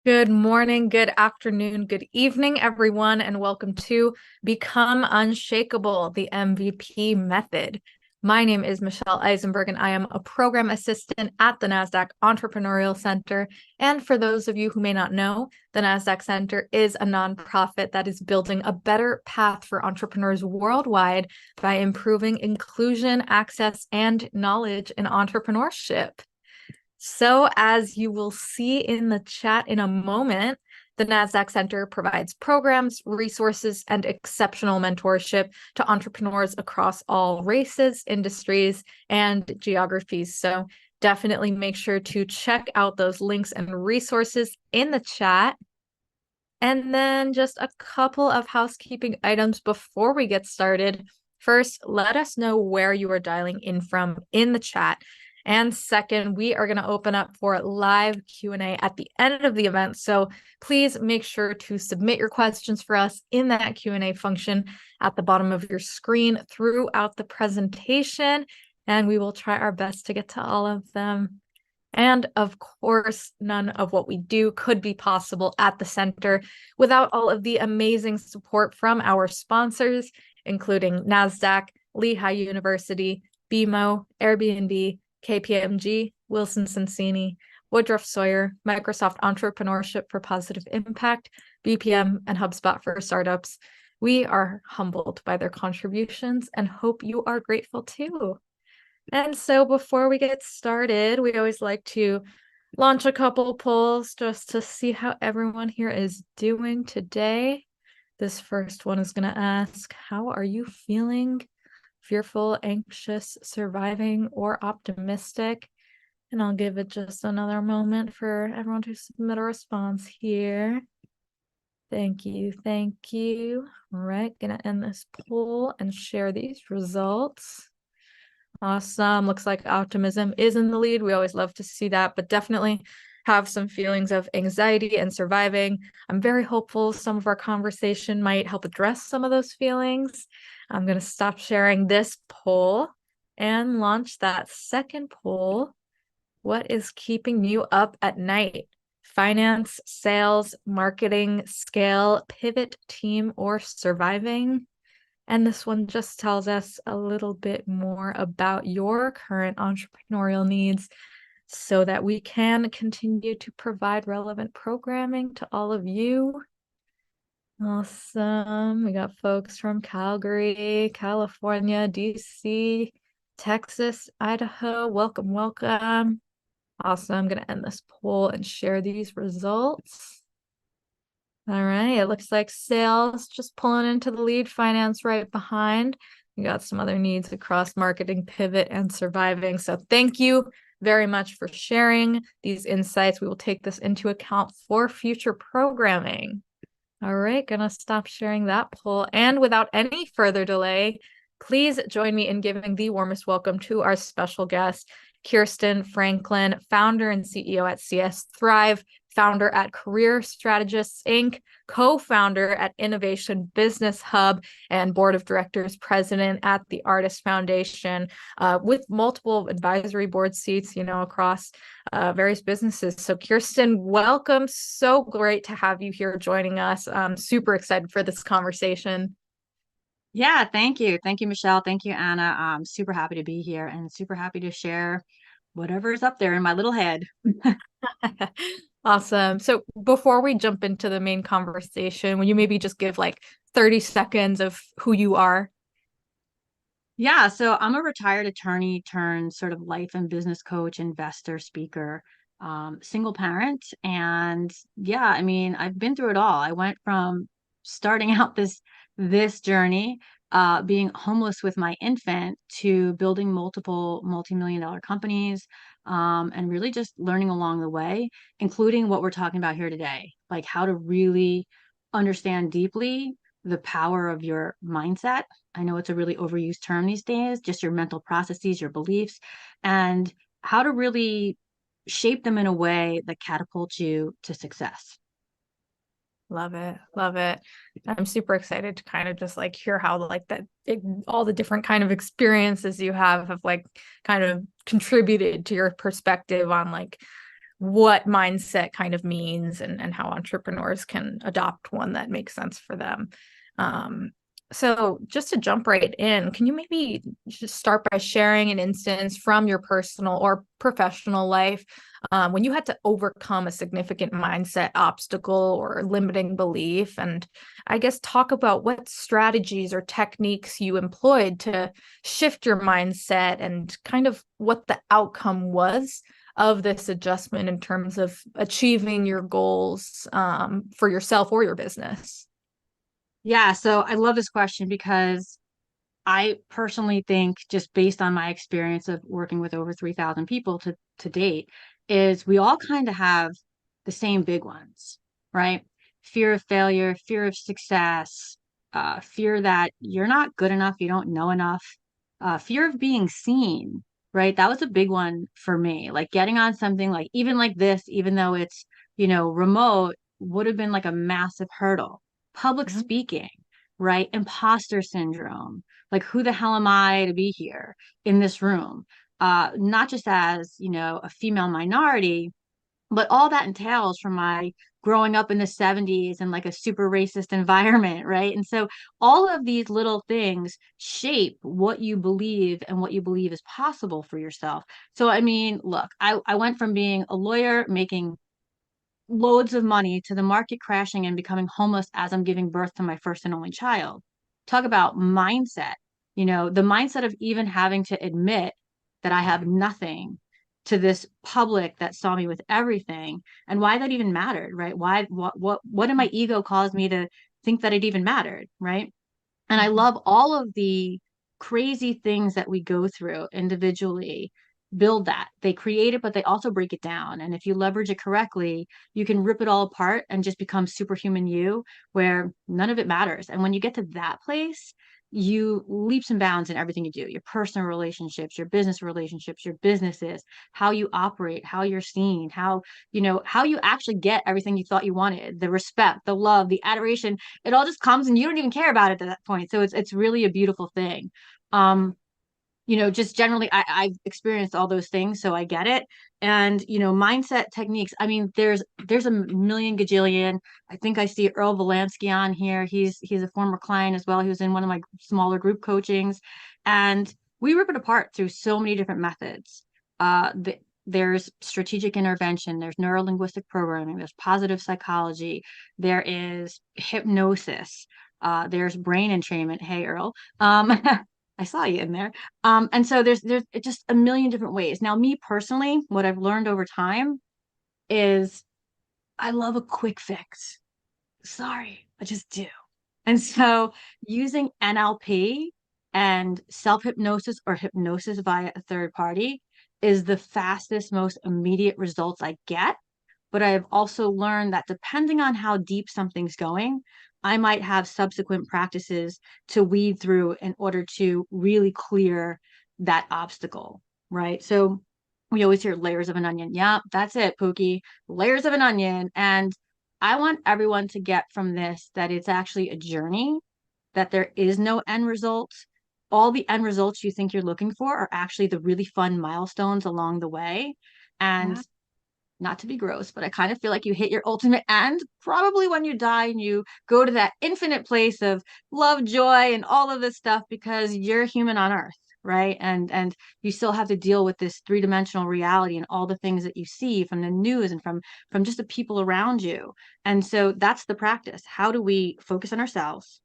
Good morning, good afternoon, good evening, everyone, and welcome to Become Unshakable, the MVP method. My name is Michelle Eisenberg, and I am a program assistant at the NASDAQ Entrepreneurial Center. And for those of you who may not know, the NASDAQ Center is a nonprofit that is building a better path for entrepreneurs worldwide by improving inclusion, access, and knowledge in entrepreneurship. So, as you will see in the chat in a moment, the NASDAQ Center provides programs, resources, and exceptional mentorship to entrepreneurs across all races, industries, and geographies. So, definitely make sure to check out those links and resources in the chat. And then just a couple of housekeeping items before we get started. First, let us know where you are dialing in from in the chat. And second, we are going to open up for live Q&A at the end of the event. So please make sure to submit your questions for us in that Q&A function at the bottom of your screen throughout the presentation. And we will try our best to get to all of them. And of course, none of what we do could be possible at the center without all of the amazing support from our sponsors, including NASDAQ, Lehigh University, BMO, Airbnb, KPMG, Wilson Sonsini, Woodruff Sawyer, Microsoft Entrepreneurship for Positive Impact, BPM, and HubSpot for Startups. We are humbled by their contributions and hope you are grateful too. And so before we get started, we always like to launch a couple polls just to see how everyone here is doing today. This first one is going to ask, how are you feeling? Fearful, anxious, surviving, or optimistic? And I'll give it just another moment for everyone to submit a response here. Thank you. Thank you. All right, gonna end this poll and share these results. Awesome. Looks like optimism is in the lead. We always love to see that, but definitely have some feelings of anxiety and surviving. I'm very hopeful some of our conversation might help address some of those feelings. I'm going to stop sharing this poll and launch that second poll. What is keeping you up at night? Finance, sales, marketing, scale, pivot, team, or surviving? And this one just tells us a little bit more about your current entrepreneurial needs so that we can continue to provide relevant programming to all of you. Awesome. We got folks from Calgary, California, DC, Texas, Idaho. Welcome, welcome. Awesome. I'm going to end this poll and share these results. All right, it looks like sales just pulling into the lead, finance right behind. We got some other needs across marketing, pivot, and surviving. So thank you very much for sharing these insights. We will take this into account for future programming. All right, gonna stop sharing that poll. And without any further delay, please join me in giving the warmest welcome to our special guest, Kirsten Franklin, founder and CEO at CS Thrive, founder at Career Strategists Inc., co-founder at Innovation Business Hub, and board of directors president at the Artist Foundation, with multiple advisory board seats, across various businesses. So Kirsten, welcome. So great to have you here joining us. I'm super excited for this conversation. Yeah, thank you. Thank you, Michelle. Thank you, Anna. I'm super happy to be here and super happy to share whatever's up there in my little head. Awesome. So before we jump into the main conversation, will you maybe just give like 30 seconds of who you are? Yeah, so I'm a retired attorney turned sort of life and business coach, investor, speaker, single parent. And yeah, I mean, I've been through it all. I went from starting out this journey, being homeless with my infant, to building multiple multi-million-dollar companies, and really just learning along the way, including what we're talking about here today, like how to really understand deeply the power of your mindset. I know it's a really overused term these days, just your mental processes, your beliefs, and how to really shape them in a way that catapults you to success. Love it. Love it. I'm super excited to kind of just like hear how like all the different kind of experiences you have like kind of contributed to your perspective on like what mindset kind of means and how entrepreneurs can adopt one that makes sense for them. Um, so just to jump right in, can you maybe just start by sharing an instance from your personal or professional life when you had to overcome a significant mindset obstacle or limiting belief? And I guess talk about what strategies or techniques you employed to shift your mindset and kind of what the outcome was of this adjustment in terms of achieving your goals for yourself or your business. Yeah, so I love this question because I personally think, just based on my experience of working with over 3,000 people to date, is we all kind of have the same big ones, right? Fear of failure, fear of success, fear that you're not good enough, you don't know enough, fear of being seen, right? That was a big one for me. Like getting on something like even like this, even though it's, remote, would have been like a massive hurdle. Public Mhm. speaking, right? Imposter syndrome, like who the hell am I to be here in this room, not just as a female minority, but all that entails from my growing up in the 70s and like a super racist environment, right? And so all of these little things shape what you believe and what you believe is possible for yourself. So I mean, look, I went from being a lawyer making loads of money to the market crashing and becoming homeless as I'm giving birth to my first and only child. Talk about mindset, the mindset of even having to admit that I have nothing to this public that saw me with everything, and why that even mattered, right? Why, what did my ego cause me to think that it even mattered, right? And I Mhm. love all of the crazy things that we go through individually build that. They create it, but they also break it down. And if you leverage it correctly, you can rip it all apart and just become superhuman you, where none of it matters. And when you get to that place, you leaps and bounds in everything you do, your personal relationships, your businesses, how you operate, how you're seen, how you actually get everything you thought you wanted, the respect, the love, the adoration. It all just comes and you don't even care about it at that point. So it's really a beautiful thing. Um, just generally I've experienced all those things, so I get it. And mindset techniques. I mean, there's a million gajillion. I think I see Earl Volansky on here. He's a former client as well. He was in one of my smaller group coachings, and we rip it apart through so many different methods. There's strategic intervention, there's neurolinguistic programming, there's positive psychology, there is hypnosis, there's brain entrainment. Hey, Earl. I saw you in there. And so there's just a million different ways. Now, me personally, what I've learned over time is I love a quick fix. Sorry, I just do. And so using NLP and self-hypnosis or hypnosis via a third party is the fastest, most immediate results I get. But I've also learned that depending on how deep something's going, I might have subsequent practices to weed through in order to really clear that obstacle, right? So we always hear layers of an onion. Yeah, that's it, Pookie. Layers of an onion. And I want everyone to get from this that it's actually a journey, that there is no end result. All the end results you think you're looking for are actually the really fun milestones along the way. And Yeah. not to be gross, but I kind of feel like you hit your ultimate end probably when you die and you go to that infinite place of love, joy, and all of this stuff because you're human on earth, right? And you still have to deal with this three-dimensional reality and all the things that you see from the news and from just the people around you. And so that's the practice. How do we focus on ourselves,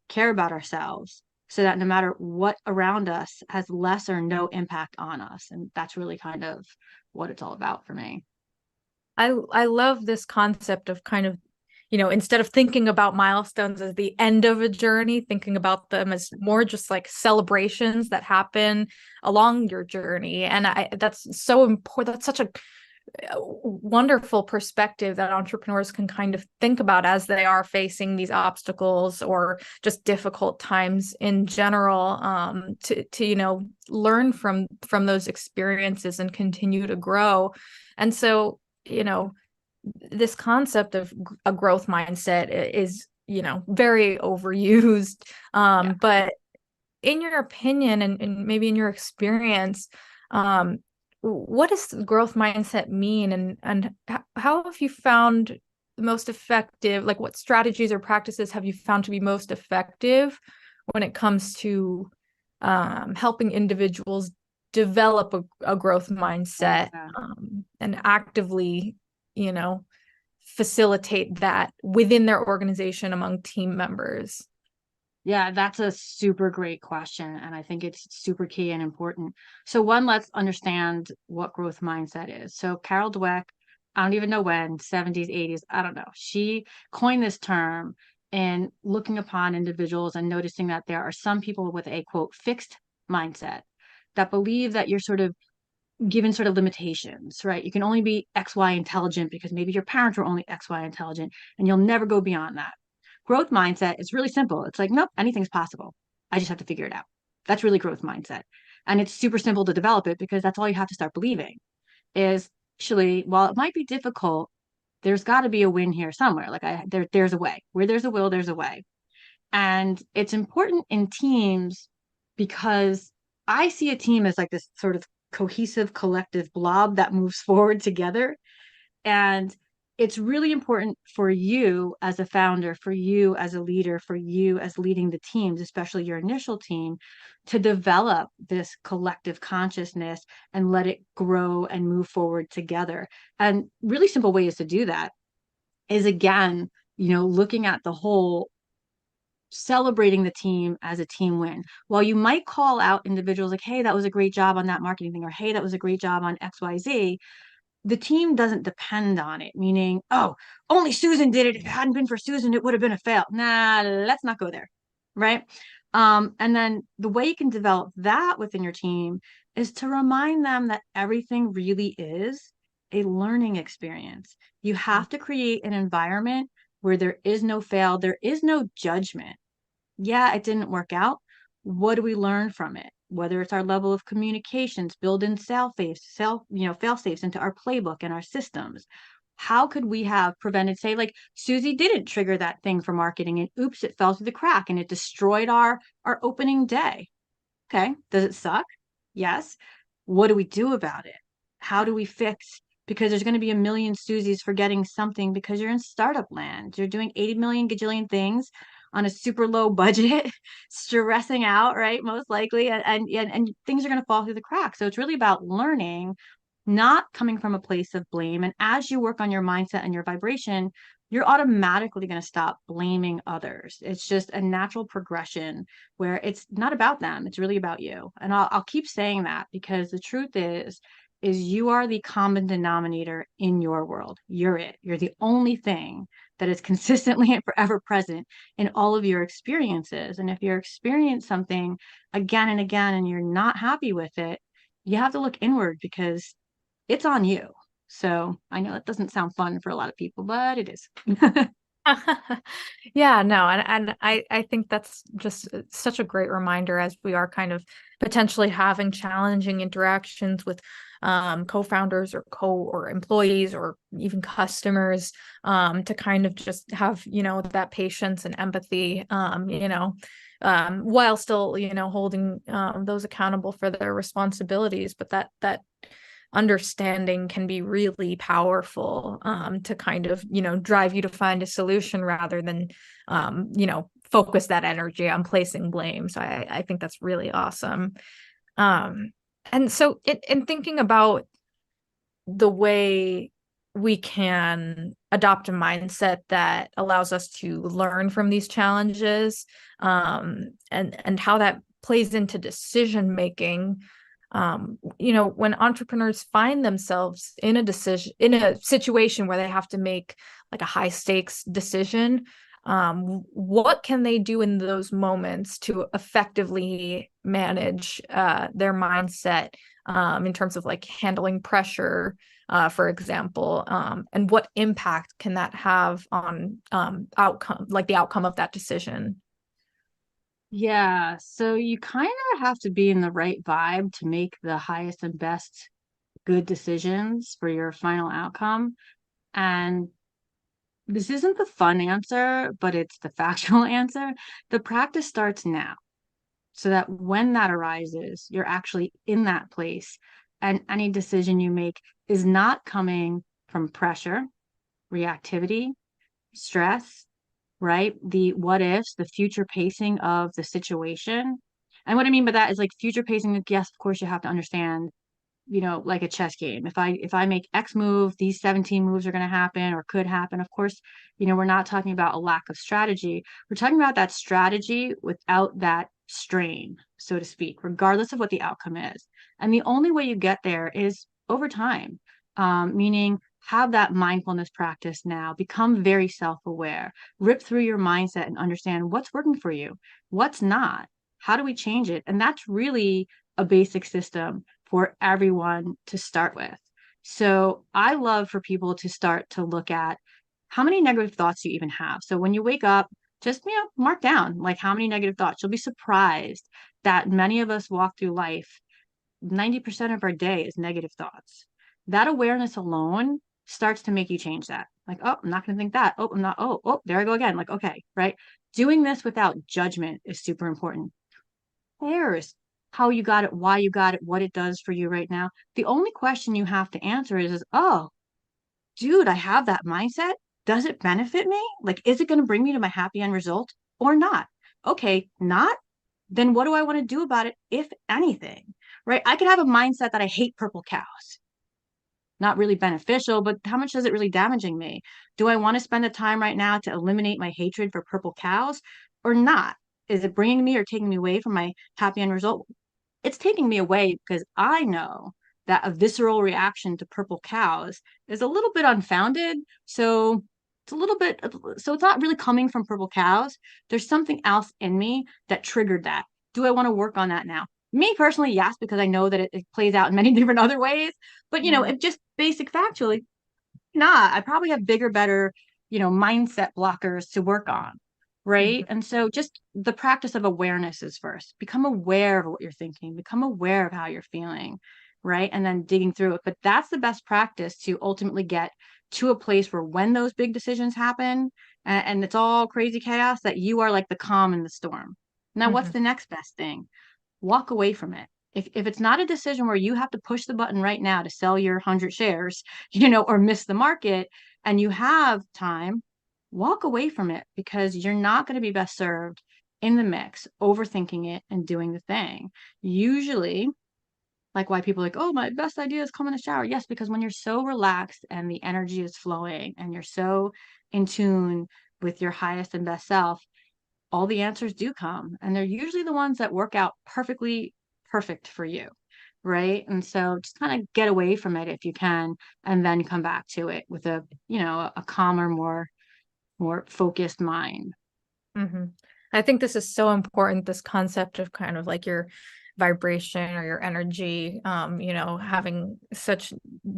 care about ourselves, so that no matter what around us has less or no impact on us? And that's really kind of what it's all about for me. I love this concept of kind of, instead of thinking about milestones as the end of a journey, thinking about them as more just like celebrations that happen along your journey. And that's so important. That's such a wonderful perspective that entrepreneurs can kind of think about as they are facing these obstacles or just difficult times in general, to learn from those experiences and continue to grow. And so, this concept of a growth mindset is, very overused. Yeah. But in your opinion and maybe in your experience, um, what does growth mindset mean, and how have you found the most effective, like what strategies or practices have you found to be most effective when it comes to helping individuals develop a growth mindset, Yeah. and actively, you know, facilitate that within their organization among team members? Yeah, that's a super great question. And I think it's super key and important. So, one, let's understand what growth mindset is. So, Carol Dweck, I don't even know when, 70s, 80s, I don't know. She coined this term in looking upon individuals and noticing that there are some people with a quote fixed mindset that believe that you're sort of given sort of limitations, right? You can only be XY intelligent because maybe your parents were only XY intelligent and you'll never go beyond that. Growth mindset is really simple. It's like, nope, anything's possible. I just have to figure it out. That's really growth mindset. And it's super simple to develop it because that's all you have to start believing is actually, while it might be difficult, there's got to be a win here somewhere. Like there's a way. Where there's a will, there's a way. And it's important in teams because I see a team as like this sort of cohesive collective blob that moves forward together. And it's really important for you as a founder, for you as a leader, for you as leading the teams, especially your initial team, to develop this collective consciousness and let it grow and move forward together. And really simple ways to do that is again, looking at the whole, celebrating the team as a team win. While you might call out individuals like, hey, that was a great job on that marketing thing, or hey, that was a great job on XYZ, the team doesn't depend on it, meaning, oh, only Susan did it. If it hadn't been for Susan, it would have been a fail. Nah, let's not go there. Right. And then the way you can develop that within your team is to remind them that everything really is a learning experience. You have to create an environment where there is no fail, there is no judgment. Yeah, it didn't work out. What do we learn from it? Whether it's our level of communications, build in fail safes into our playbook and our systems. How could we have prevented, say, like Susie didn't trigger that thing for marketing and oops, it fell through the crack and it destroyed our opening day. Okay. Does it suck? Yes. What do we do about it? How do we fix? Because there's going to be a million Susies forgetting something because you're in startup land. You're doing 80 million gajillion things on a super low budget, stressing out, right? Most likely. And things are going to fall through the cracks. So it's really about learning, not coming from a place of blame. And as you work on your mindset and your vibration, you're automatically going to stop blaming others. It's just a natural progression where it's not about them. It's really about you. And I'll keep saying that because the truth is you are the common denominator in your world. You're it. You're the only thing that is consistently and forever present in all of your experiences. And if you experience something again and again and you're not happy with it, you have to look inward because it's on you. So I know that doesn't sound fun for a lot of people, but it is. Yeah, no, and I think that's just such a great reminder as we are kind of potentially having challenging interactions with co-founders or employees or even customers, to kind of just have, that patience and empathy, while still, holding those accountable for their responsibilities. But that understanding can be really powerful, to kind of, drive you to find a solution rather than, focus that energy on placing blame. So I think that's really awesome. And so in thinking about the way we can adopt a mindset that allows us to learn from these challenges, and how that plays into decision making, when entrepreneurs find themselves in a situation where they have to make like a high stakes decision, what can they do in those moments to effectively manage their mindset, in terms of like handling pressure, for example, and what impact can that have on outcome, like the outcome of that decision? Yeah, so you kind of have to be in the right vibe to make the highest and best good decisions for your final outcome. And this isn't the fun answer, but it's the factual answer. The practice starts now so that when that arises, you're actually in that place and any decision you make is not coming from pressure, reactivity, stress, right? The what ifs, the future pacing of the situation. And what I mean by that is like future pacing, like, yes, of course you have to understand, like a chess game. If I make X move, these 17 moves are going to happen or could happen. Of course, we're not talking about a lack of strategy. We're talking about that strategy without that strain, so to speak, regardless of what the outcome is. And the only way you get there is over time, meaning have that mindfulness practice now, become very self-aware, rip through your mindset and understand what's working for you, what's not, how do we change it? And that's really a basic system for everyone to start with. So I love for people to start to look at how many negative thoughts you even have. So when you wake up, just mark down like how many negative thoughts. You'll be surprised that many of us walk through life, 90% of our day is negative thoughts. That awareness alone starts to make you change that. Like, oh, I'm not going to think that. Oh, I'm not. Oh, there I go again. Like, okay, right. Doing this without judgment is super important. Cares how you got it, why you got it, what it does for you right now. The only question you have to answer is, oh, dude, I have that mindset. Does it benefit me? Like, is it going to bring me to my happy end result or not? Okay, not. Then what do I want to do about it, if anything? Right? I could have a mindset that I hate purple cows. Not really beneficial, but how much is it really damaging me? Do I want to spend the time right now to eliminate my hatred for purple cows or not? Is it bringing me or taking me away from my happy end result? It's taking me away because I know that a visceral reaction to purple cows is a little bit unfounded. So it's a little bit, so it's not really coming from purple cows. There's something else in me that triggered that. Do I want to work on that now? Me personally, yes, because I know that it plays out in many different other ways. But, Mm-hmm. if just basic factually, nah, I probably have bigger, better, mindset blockers to work on. Right. And so just the practice of awareness is first. Become aware of what you're thinking, become aware of how you're feeling. Right. And then digging through it. But that's the best practice to ultimately get to a place where when those big decisions happen and it's all crazy chaos, that you are like the calm in the storm. Now, what's Mm-hmm. the next best thing? Walk away from it. If it's not a decision where you have to push the button right now to sell your 100 shares, or miss the market and you have time, walk away from it because you're not going to be best served in the mix, overthinking it and doing the thing. Usually, like why people are like, oh, my best ideas come in the shower. Yes, because when you're so relaxed and the energy is flowing and you're so in tune with your highest and best self, all the answers do come. And they're usually the ones that work out perfect for you. Right. And so just kind of get away from it if you can, and then come back to it with a calmer, more focused mind. Mm-hmm. I think this is so important, this concept of kind of like your vibration or your energy, having such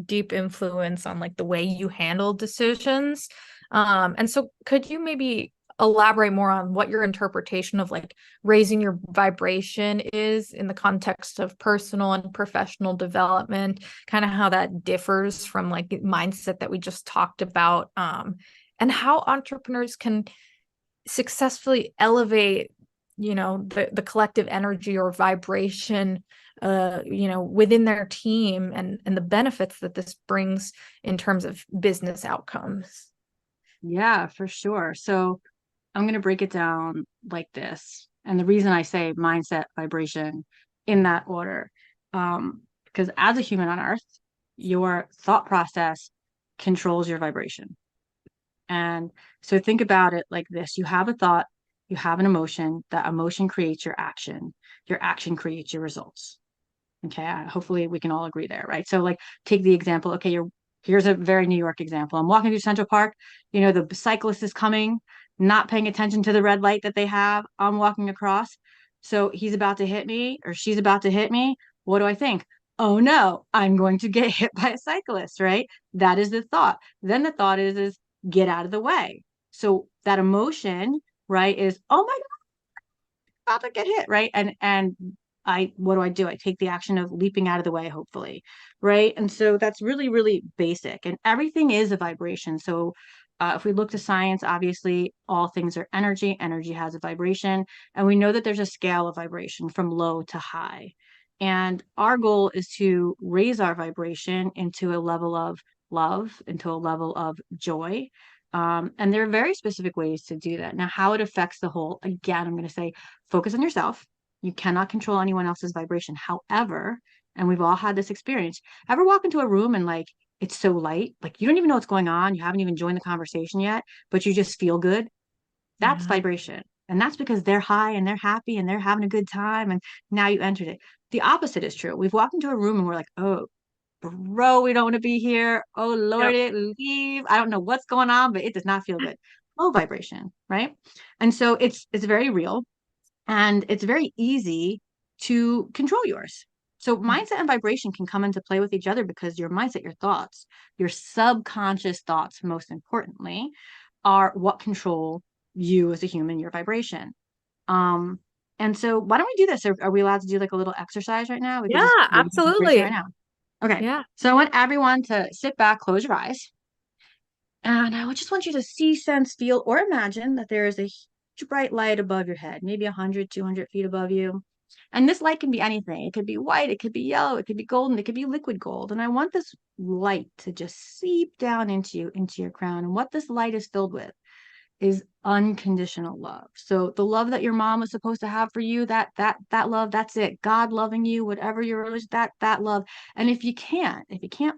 deep influence on like the way you handle decisions. And so could you maybe elaborate more on what your interpretation of like raising your vibration is in the context of personal and professional development, kind of how that differs from like the mindset that we just talked about, and how entrepreneurs can successfully elevate the collective energy or vibration within their team, and the benefits that this brings in terms of business outcomes. Yeah, for sure. So I'm going to break it down like this. And the reason I say mindset, vibration in that order, because as a human on earth, your thought process controls your vibration. And so think about it like this. You have a thought, you have an emotion, that emotion creates your action creates your results. Okay, hopefully we can all agree there, right? So like take the example, okay, here's a very New York example. I'm walking through Central Park, the cyclist is coming, not paying attention to the red light that they have. I'm walking across. So he's about to hit me or she's about to hit me. What do I think? Oh no, I'm going to get hit by a cyclist, right? That is the thought. Then the thought is get out of the way. So that emotion, right, is oh my God, about to get hit, right? And what do? I take the action of leaping out of the way, hopefully, right? And so that's really, really basic. And everything is a vibration. So if we look to science, obviously all things are energy. Energy has a vibration. And we know that there's a scale of vibration from low to high. And our goal is to raise our vibration into a level of love, into a level of joy. And there are very specific ways to do that. Now, how it affects the whole, again, I'm going to say focus on yourself. You cannot control anyone else's vibration. However, and we've all had this experience, ever walk into a room and like it's so light, like you don't even know what's going on, you haven't even joined the conversation yet, but you just feel good? That's Yeah. vibration. And that's because they're high and they're happy and they're having a good time. And now you entered it. The opposite is true. We've walked into a room and we're like, oh, bro, we don't want to be here. Oh, Lord, Yep. it leave. I don't know what's going on, but it does not feel good. Low vibration, right? And so it's very real and it's very easy to control yours. So mindset and vibration can come into play with each other because your mindset, your thoughts, your subconscious thoughts, most importantly, are what control you as a human, your vibration. Um, and so why don't we do this? Are we allowed to do like a little exercise right now? We could Yeah, just raise the vibration right absolutely. now. Okay. Yeah. So I want everyone to sit back, close your eyes, and I just want you to see, sense, feel, or imagine that there is a huge bright light above your head, maybe 100, 200 feet above you. And this light can be anything. It could be white, it could be yellow, it could be golden, it could be liquid gold. And I want this light to just seep down into you, into your crown. And what this light is filled with is unconditional love. So the love that your mom was supposed to have for you, that love, that's it. God loving you, whatever your religion, that love. And if you can't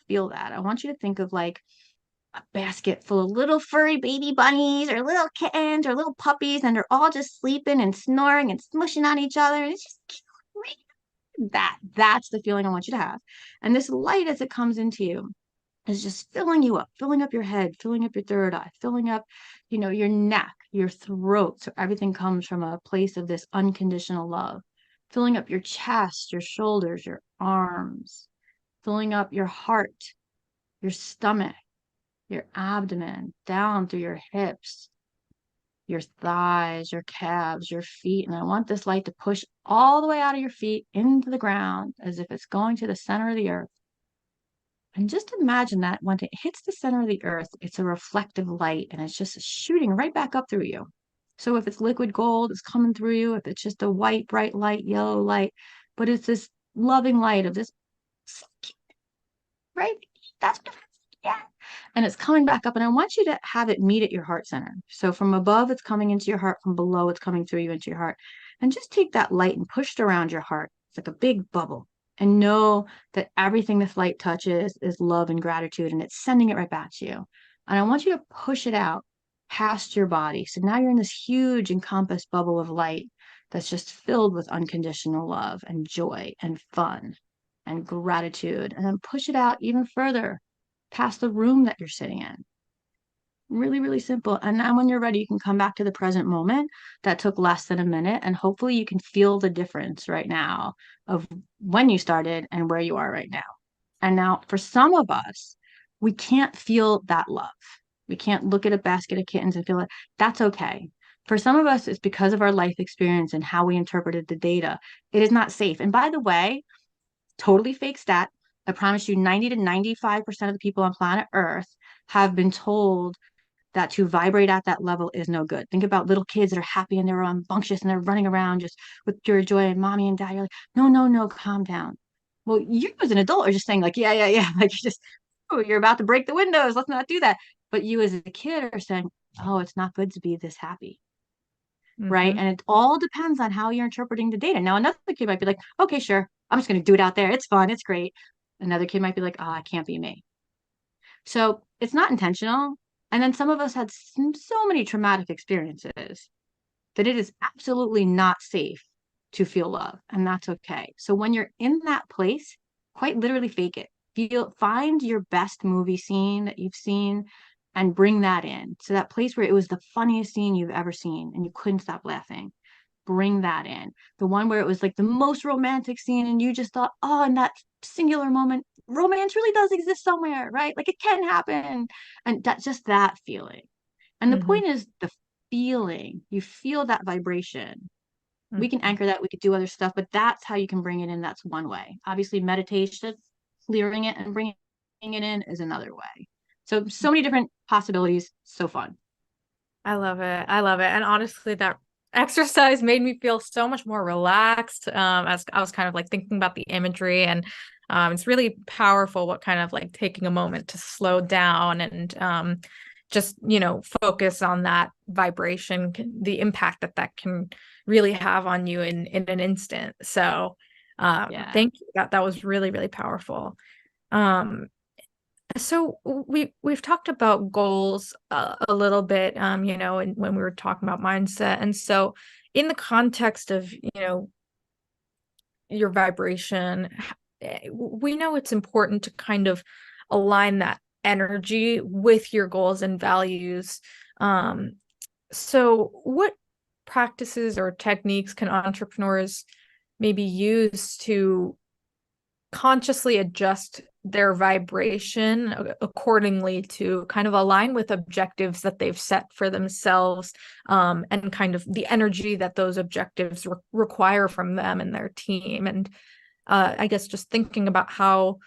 feel that, I want you to think of like a basket full of little furry baby bunnies or little kittens or little puppies, and they're all just sleeping and snoring and smushing on each other. And it's just great. That's the feeling I want you to have. And this light as it comes into you is just filling you up, filling up your head, filling up your third eye, filling up, your neck, your throat. So everything comes from a place of this unconditional love, filling up your chest, your shoulders, your arms, filling up your heart, your stomach, your abdomen, down through your hips, your thighs, your calves, your feet. And I want this light to push all the way out of your feet into the ground as if it's going to the center of the earth. And just imagine that when it hits the center of the earth, it's a reflective light and it's just shooting right back up through you. So if it's liquid gold, it's coming through you. If it's just a white, bright light, yellow light, but it's this loving light of this, right? That's what, yeah. And it's coming back up. And I want you to have it meet at your heart center. So from above, it's coming into your heart. From below, it's coming through you into your heart. And just take that light and push it around your heart. It's like a big bubble. And know that everything this light touches is love and gratitude, and it's sending it right back to you. And I want you to push it out past your body. So now you're in this huge encompassed bubble of light that's just filled with unconditional love and joy and fun and gratitude. And then push it out even further past the room that you're sitting in. Really, really simple. And then when you're ready, you can come back to the present moment. That took less than a minute. And hopefully you can feel the difference right now of when you started and where you are right now. And now for some of us, we can't feel that love. We can't look at a basket of kittens and feel it. That's okay. For some of us, it's because of our life experience and how we interpreted the data. It is not safe. And by the way, totally fake stat. I promise you, 90 to 95% of the people on planet Earth have been told that to vibrate at that level is no good. Think about little kids that are happy and they're rambunctious and they're running around just with pure joy, and mommy and dad, you're like, no, no, no, calm down. Well, you as an adult are just saying, like, yeah, yeah, yeah. Like, you're just, oh, you're about to break the windows. Let's not do that. But you as a kid are saying, oh, it's not good to be this happy. Right. Mm-hmm. And it all depends on how you're interpreting the data. Now, another kid might be like, okay, sure. I'm just going to do it out there. It's fun. It's great. Another kid might be like, oh, I can't be me. So it's not intentional. And then some of us had so many traumatic experiences that it is absolutely not safe to feel love. And that's okay. So when you're in that place, quite literally fake it. Find your best movie scene that you've seen and bring that in. So that place where it was the funniest scene you've ever seen and you couldn't stop laughing. Bring that in. The one where it was like the most romantic scene and you just thought, oh, in that singular moment, romance really does exist somewhere, right? Like it can happen. And that's just that feeling. And the Mm-hmm. point is the feeling. You feel that vibration. We can Mm-hmm. anchor that. We could do other stuff, but that's how you can bring it in. That's one way. Obviously, meditation, clearing it and bringing it in is another way. So many different possibilities. So fun. I love it. I love it. And honestly, that exercise made me feel so much more relaxed. As I was kind of like thinking about the imagery, and it's really powerful what kind of like taking a moment to slow down and just, focus on that vibration, the impact that that can really have on you in an instant. So Yeah. thank you. That was really, really powerful. Um, so we've talked about goals a little bit, and when we were talking about mindset. And so in the context of, your vibration, we know it's important to kind of align that energy with your goals and values. Um, so what practices or techniques can entrepreneurs maybe use to consciously adjust their vibration accordingly to kind of align with objectives that they've set for themselves, and kind of the energy that those objectives require from them and their team? And I guess just thinking about how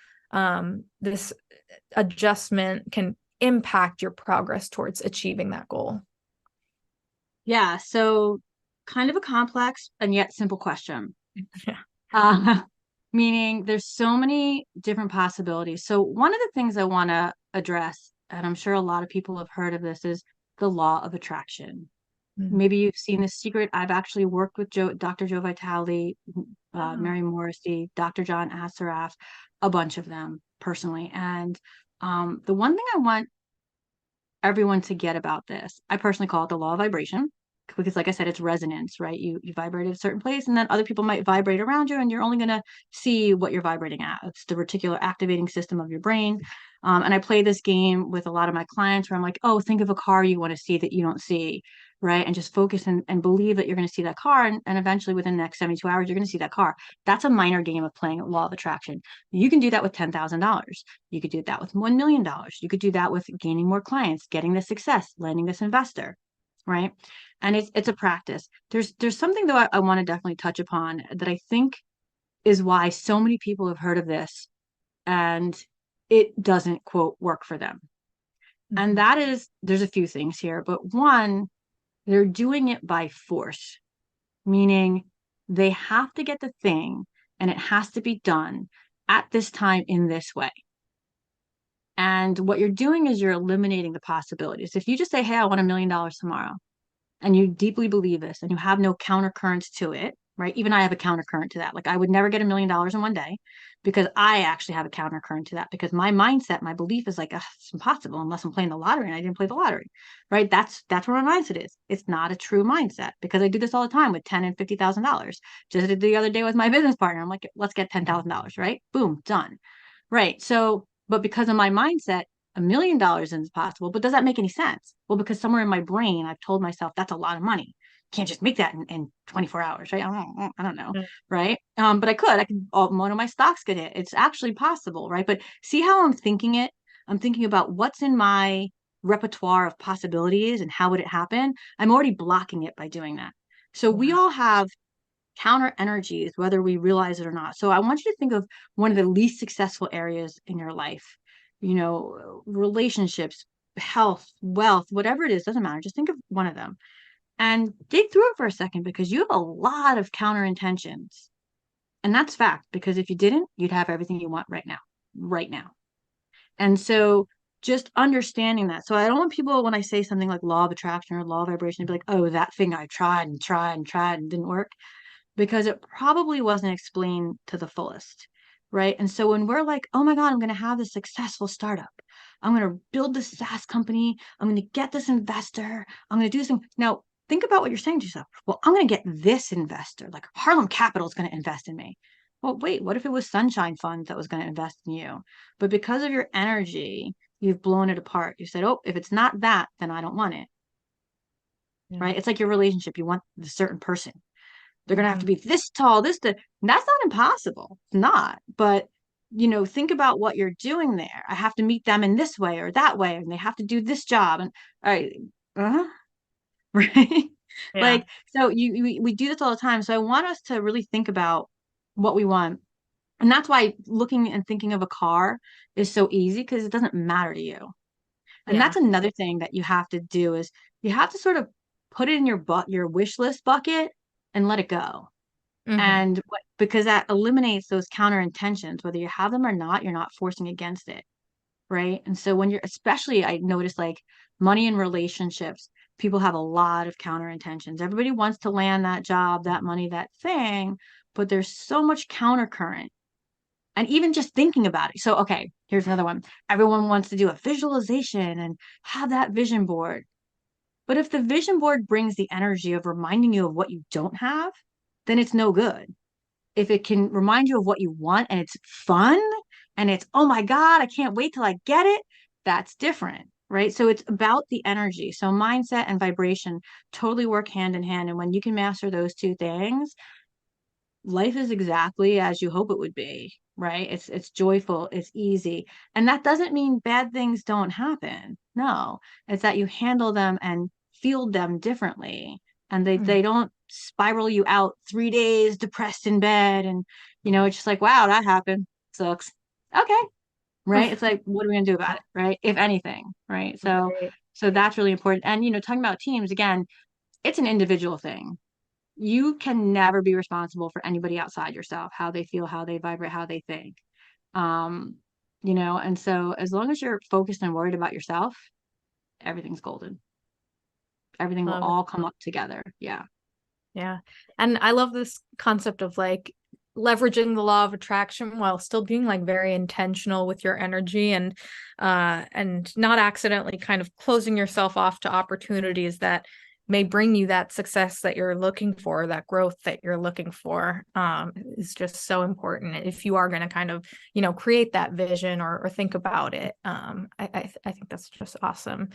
this adjustment can impact your progress towards achieving that goal. Yeah. So kind of a complex and yet simple question. Yeah. Uh, Meaning there's so many different possibilities. So one of the things I want to address, and I'm sure a lot of people have heard of this, is the law of attraction. Mm. Maybe you've seen The Secret. I've actually worked with Dr. Joe Vitale, Oh. Mary Morrissey, Dr. John Assaraf, a bunch of them personally. And the one thing I want everyone to get about this, I personally call it the law of vibration, because like I said, it's resonance, right? You vibrate at a certain place, and then other people might vibrate around you, and you're only going to see what you're vibrating at. It's the reticular activating system of your brain. And I play this game with a lot of my clients where I'm like, oh, think of a car you want to see that you don't see, right? And just focus and believe that you're going to see that car. And eventually within the next 72 hours, you're going to see that car. That's a minor game of playing law of attraction. You can do that with $10,000. You could do that with $1 million. You could do that with gaining more clients, getting the success, landing this investor, right? And it's a practice. There's something though I want to definitely touch upon that I think is why so many people have heard of this and it doesn't quote work for them. And Mhm. that is, there's a few things here, but one, they're doing it by force, meaning they have to get the thing and it has to be done at this time in this way. And what you're doing is you're eliminating the possibilities. If you just say, hey, I want $1 million tomorrow, and you deeply believe this and you have no countercurrents to it, right? Even I have a countercurrent to that. Like I would never get $1 million in one day because I actually have a countercurrent to that because my mindset, my belief is like, it's impossible unless I'm playing the lottery and I didn't play the lottery, right? That's where my mindset is. It's not a true mindset because I do this all the time with $10 and $50,000. Just did the other day with my business partner. I'm like, let's get $10,000, right? Boom, done. Right. So, but because of my mindset, $1 million is possible, but does that make any sense? Well, because somewhere in my brain, I've told myself that's a lot of money. Can't just make that in 24 hours, right? I don't know, right? But one of my stocks could hit. It's actually possible, right? But see how I'm thinking it? I'm thinking about what's in my repertoire of possibilities and how would it happen? I'm already blocking it by doing that. So we Yeah. all have counter energies, whether we realize it or not. So I want you to think of one of the least successful areas in your life, relationships, health, wealth, whatever it is, doesn't matter. Just think of one of them and dig through it for a second because you have a lot of counter intentions. And that's fact because if you didn't, you'd have everything you want right now, right now. And so just understanding that. So I don't want people, when I say something like law of attraction or law of vibration, to be like, oh, that thing I tried and tried and tried and didn't work because it probably wasn't explained to the fullest. Right. And so when we're like, oh my God, I'm going to have this successful startup, I'm going to build this SaaS company, I'm going to get this investor, I'm going to do this thing. Now, think about what you're saying to yourself. Well, I'm going to get this investor, like Harlem Capital is going to invest in me. Well, wait, what if it was Sunshine Fund that was going to invest in you? But because of your energy, you've blown it apart. You said, oh, if it's not that, then I don't want it. Yeah. Right. It's like your relationship. You want the certain person. They're going to have to Mhm. be this tall, that's not impossible. It's not. But, think about what you're doing there. I have to meet them in this way or that way, and they have to do this job. And all right, uh right? Yeah. Like, so we do this all the time. So I want us to really think about what we want. And that's why looking and thinking of a car is so easy because it doesn't matter to you. And Yeah. that's another thing that you have to do is you have to sort of put it in your wish list bucket and let it go. Hmm. And because that eliminates those counter intentions, whether you have them or not, you're not forcing against it. Right. And so when you're, especially, I notice like money and relationships, people have a lot of counter intentions. Everybody wants to land that job, that money, that thing, but there's so much counter current. And even just thinking about it. So, okay, here's another one. Everyone wants to do a visualization and have that vision board. But if the vision board brings the energy of reminding you of what you don't have, then it's no good. If it can remind you of what you want and it's fun and it's, oh my God, I can't wait till I get it, that's different, right? So it's about the energy. So mindset and vibration totally work hand in hand. And when you can master those two things, life is exactly as you hope it would be, right? It's joyful, it's easy. And that doesn't mean bad things don't happen. No, it's that you handle them and feel them differently. And they don't spiral you out 3 days depressed in bed. And, it's just like, wow, that happened. Sucks. Okay. Right. It's like, what are we gonna do about it? Right. If anything. Right. So Right. so that's really important. And talking about teams, again, it's an individual thing. You can never be responsible for anybody outside yourself, how they feel, how they vibrate, how they think. Um, and so as long as you're focused and worried about yourself, everything's golden. Everything will Love it. all come up together. Yeah. Yeah. And I love this concept of like leveraging the law of attraction while still being like very intentional with your energy and not accidentally kind of closing yourself off to opportunities that may bring you that success that you're looking for, that growth that you're looking for, is just so important if you are going to kind of, create that vision or think about it. I think that's just awesome.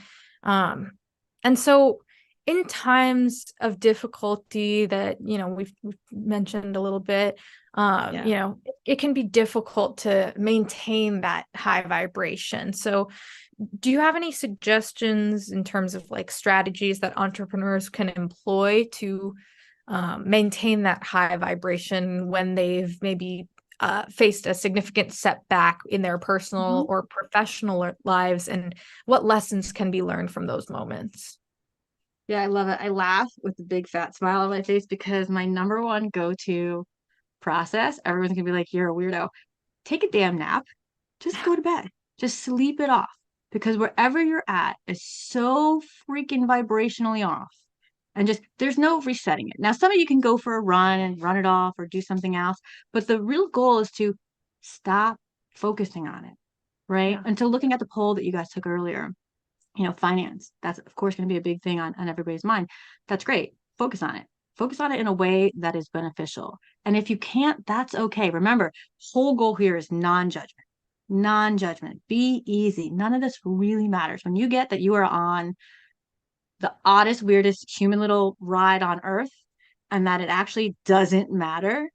And so in times of difficulty that, we've mentioned a little bit, Yeah. it can be difficult to maintain that high vibration. So do you have any suggestions in terms of like strategies that entrepreneurs can employ to maintain that high vibration when they've maybe faced a significant setback in their personal Mhm. or professional lives, and what lessons can be learned from those moments? Yeah, I love it. I laugh with a big fat smile on my face because my number one go-to process, everyone's gonna be like, you're a weirdo. Take a damn nap. Just go to bed. Just sleep it off. Because wherever you're at is so freaking vibrationally off. And just there's no resetting it. Now, some of you can go for a run and run it off or do something else, but the real goal is to stop focusing on it, right? Yeah. Until looking at the poll that you guys took earlier, finance, that's of course going to be a big thing on everybody's mind. That's great. Focus on it. Focus on it in a way that is beneficial. And if you can't, that's okay. Remember, whole goal here is non-judgment. Non-judgment. Be easy. None of this really matters. When you get that you are on the oddest, weirdest human little ride on earth and that it actually doesn't matter,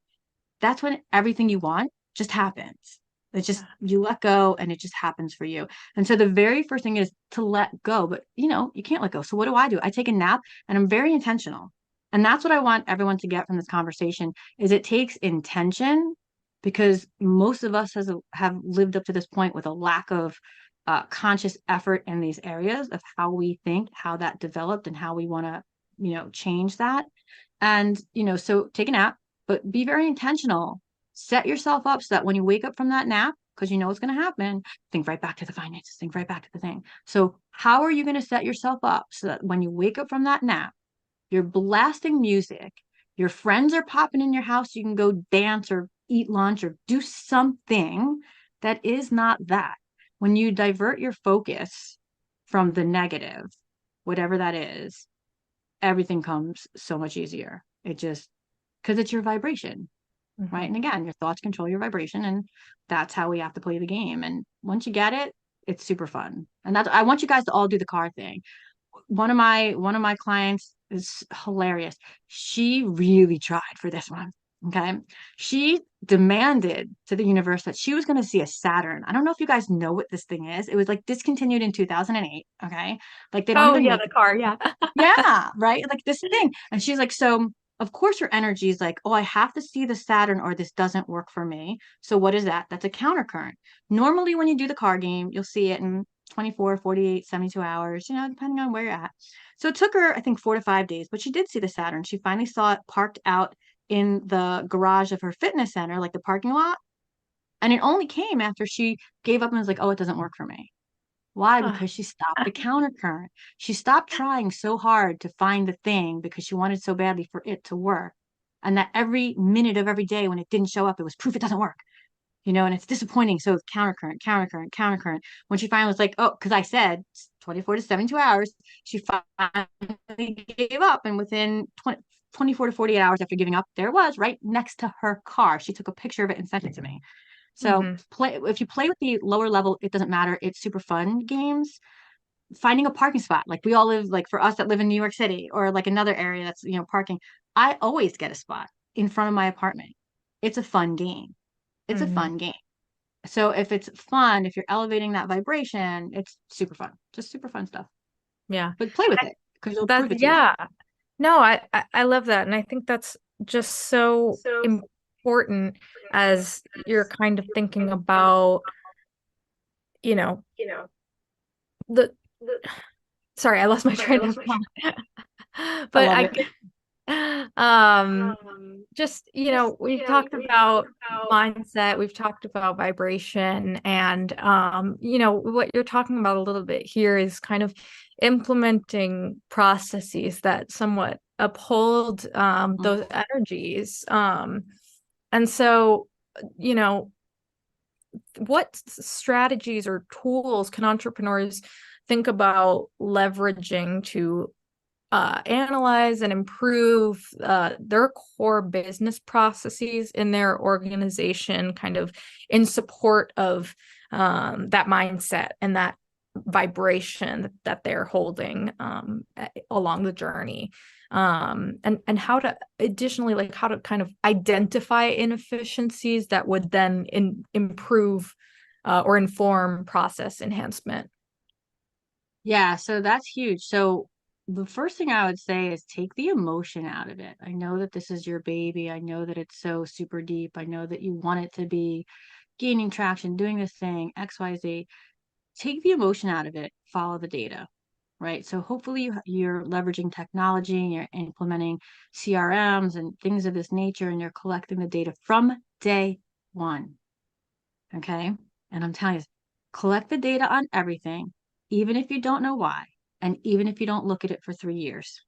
that's when everything you want just happens. It just, Yeah. you let go and it just happens for you. And so the very first thing is to let go, but you can't let go. So what do? I take a nap and I'm very intentional. And that's what I want everyone to get from this conversation is it takes intention because most of us have lived up to this point with a lack of conscious effort in these areas of how we think, how that developed and how we want to, change that. And, so take a nap, but be very intentional. Set yourself up so that when you wake up from that nap, because you know what's going to happen, think right back to the finances, think right back to the thing. So, how are you going to set yourself up so that when you wake up from that nap, you're blasting music, your friends are popping in your house, you can go dance or eat lunch or do something that is not that. When you divert your focus from the negative, whatever that is, everything comes so much easier. It just, because it's your vibration, right? Mhm. And again, your thoughts control your vibration, and that's how we have to play the game. And once you get it, it's super fun. And that's, I want you guys to all do the car thing. One of my clients is hilarious. She really tried for this one. Okay. She demanded to the universe that she was going to see a Saturn. I don't know if you guys know what this thing is. It was like discontinued in 2008. Okay. Like they don't Oh even yeah, make the it. car. Yeah. Yeah, right. Like this thing. And she's like, so of course your energy is like, oh, I have to see the Saturn or this doesn't work for me. So what is that? That's a counter current. Normally when you do the car game, you'll see it in 24, 48, 72 hours, depending on where you're at. So it took her, I think, 4 to 5 days, but she did see the Saturn. She finally saw it parked out in the garage of her fitness center, like the parking lot. And it only came after she gave up and was like, oh, it doesn't work for me. Why? Ah, Because she stopped the counter current. She stopped trying so hard to find the thing because she wanted so badly for it to work. And that every minute of every day when it didn't show up, it was proof it doesn't work, and it's disappointing. So it's counter current, counter current, counter current. When she finally was like, oh, because I said 24 to 72 hours, she finally gave up. And within 24 to 48 hours after giving up, there it was right next to her car. She took a picture of it and sent it to me. So mhm. if you play with the lower level, it doesn't matter. It's super fun games. Finding a parking spot, like we all live, like for us that live in New York City or like another area that's, parking, I always get a spot in front of my apartment. It's a fun game. It's a Mhm. fun game. So if it's fun, if you're elevating that vibration, it's super fun. Just super fun stuff. Yeah. But play with it because it'll That's prove it to you. yeah. No, I love that. And I think that's just so important as you're kind of thinking about, you know, the sorry, I lost my train of thought. I But love I it. get just, we've talked about mindset, we've talked about vibration, and what you're talking about a little bit here is kind of implementing processes that somewhat uphold those Mhm. energies. And so, you know, what strategies or tools can entrepreneurs think about leveraging to analyze and improve their core business processes in their organization, kind of in support of that mindset and that vibration that they're holding along the journey. And how to additionally, like how to kind of identify inefficiencies that would then improve or inform process enhancement. Yeah, so that's huge. So the first thing I would say is take the emotion out of it. I know that this is your baby. I know that it's so super deep. I know that you want it to be gaining traction, doing this thing, XYZ. Take the emotion out of it, follow the data, right? So hopefully you're leveraging technology, you're implementing CRMs and things of this nature, and you're collecting the data from day one. Okay. And I'm telling you, collect the data on everything, even if you don't know why, and even if you don't look at it for 3 years.